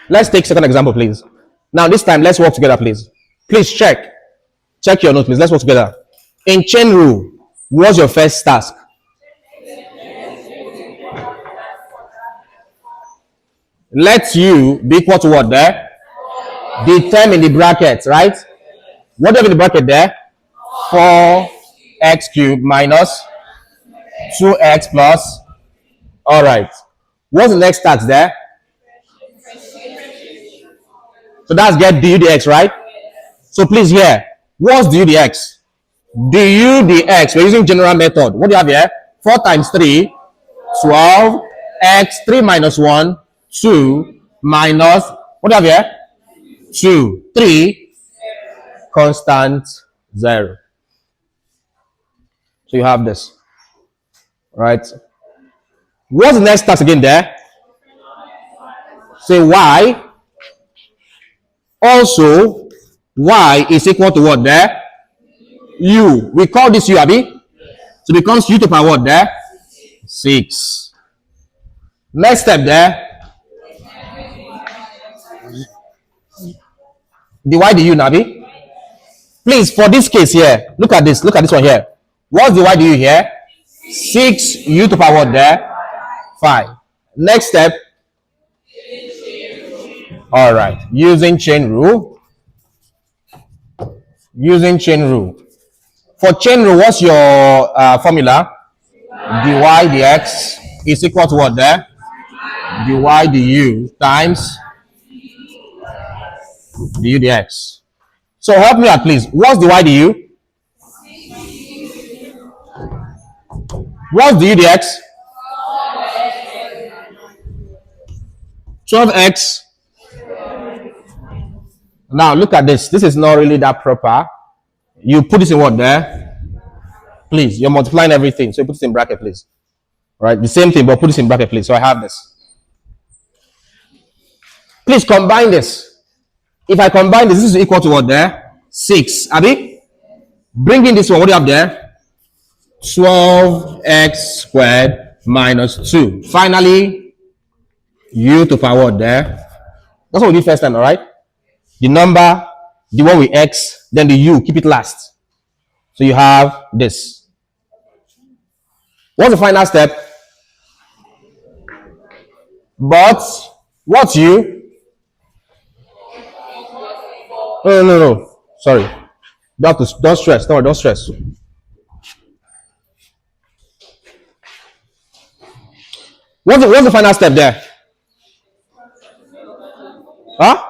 Let's take second example, please. Now, this time, let's work together, please. Please check. Check your note, please. Let's work together. In chain rule, what's your first task? Let u be equal to what there? The term in the bracket, right? What do you have in the bracket there? 4x cubed minus 2x plus. All right. What's the next task there? So that's get du dx, right? So please here, what's du dx? Du dx, we're using general method. What do you have here? 4 times 3, 12, x, 3 minus 1, 2, minus, what do you have here? 2, 3, constant 0. So you have this, right? What's the next task again there? Say y. Also, y is equal to what there? U. We call this u, Abi. So it becomes u to the power what there? 6. Next step there. The y du, Nabi. Please, for this case here, look at this. Look at this one here. What's the y du here? 6 u to the power what there? 5. Next step. All right. Using chain rule. Using chain rule. For chain rule, what's your formula? Dy dx is equal to what there? Dy du times du dx. So help me out, please. What's dy du? What's du dx? 12x. Now look at this. This is not really that proper. You put this in what there? Please, you're multiplying everything. So you put this in bracket, please. Right? The same thing, but put this in bracket, please. So I have this. Please combine this. If I combine this, this is equal to what there? 6. Abi? Bring in this one. What do you have there? 12x squared minus 2. Finally, u to power what there? That's what we did first time, all right? The number, the one with x, then the u, keep it last. So you have this. What's the final step? But what's u? No. Sorry. Don't stress. No, don't stress. What's the final step there? Huh?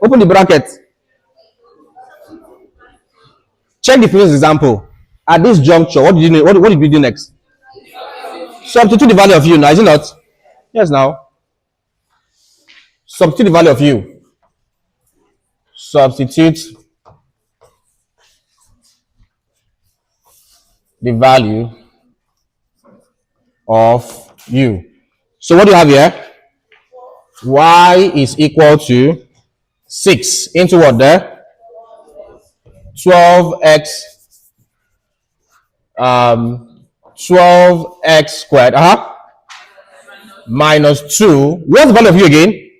Open the bracket. Check the previous example. At this juncture, what did you do? What did we do next? Substitute the value of u now, is it not? Yes, now. Substitute the value of u. Substitute the value of u. So what do you have here? Y is equal to 6 into what there? 12x 12x squared minus 2. What's the value of u again?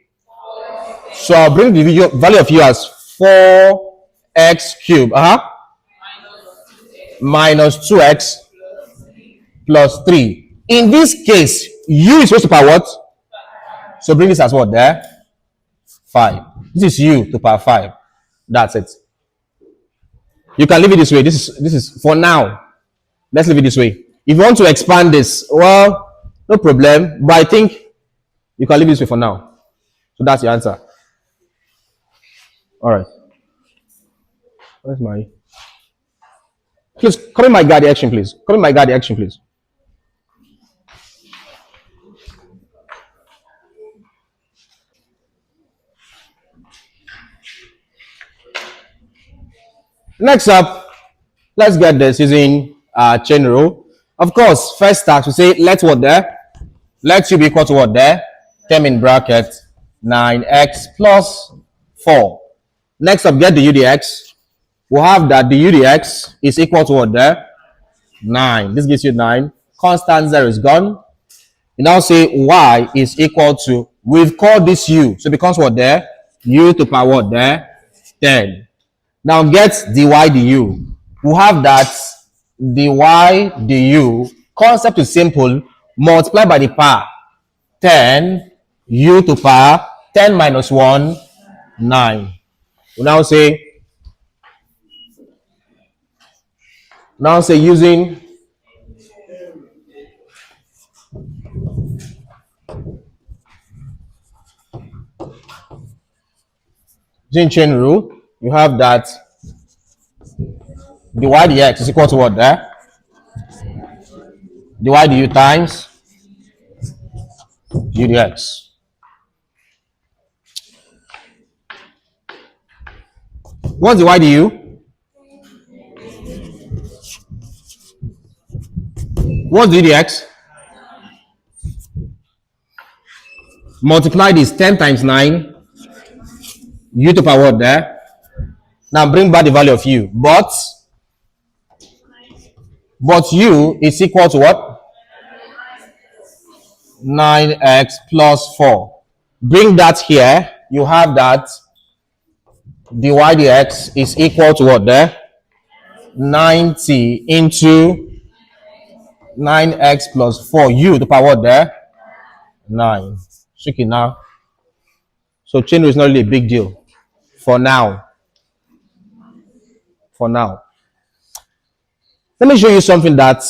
So I'll bring the value of u as 4x cubed minus 2x plus 3. In this case, u is supposed to power what? So bring this as what there? 5. This is u to power 5. That's it. You can leave it this way. This is for now. Let's leave it this way. If you want to expand this, well, no problem. But I think you can leave it this way for now. So that's your answer. All right. Where's my? Please come in my guide action, please. Come in my guide action, please. Next up, let's get this using chain rule. Of course, first task we say let what there? Let u be equal to what there? Term in bracket 9x plus 4. Next up, get the u dx. We'll have that the u dx is equal to what there? 9. This gives you 9. Constant 0 is gone. You now say y is equal to, we've called this u, so it becomes what there? U to power what there? 10. Now get dy du. We have that dy du, concept is simple, multiply by the power 10, u to power 10 minus 1, 9. We now say using chain rule, you have that dy dx is equal to what there? Dy du times u dx. What's dy du? What's du dx? Multiply this 10 times 9, u to power what there? Now bring back the value of u. But u is equal to what? 9x plus 4. Bring that here. You have that dy dx is equal to what there? 90 into 9x plus 4. U to power what there? 9. Tricky now. So chain rule is not really a big deal for now. Let me show you something that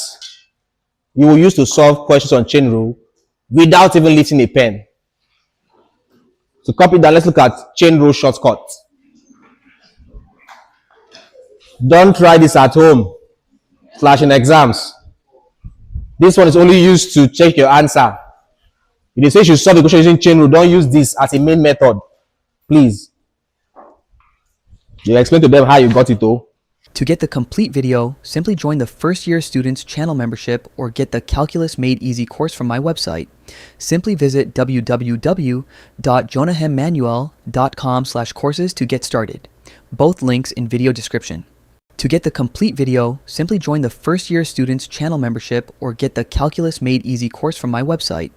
you will use to solve questions on chain rule without even lifting a pen. To copy that, let's look at chain rule shortcut. Don't try this at home / in exams. This one is only used to check your answer. If they say you should solve the question using chain rule, don't use this as a main method. Please. You explain to them how you got it though. To get the complete video, simply join the first year students channel membership or get the Calculus Made Easy course from my website. Simply visit www.jonahemmanuel.com/courses to get started. Both links in video description. To get the complete video, simply join the first year students channel membership or get the Calculus Made Easy course from my website.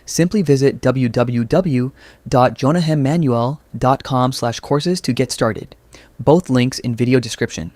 Simply visit www.jonahemmanuel.com/courses to get started. Both links in video description.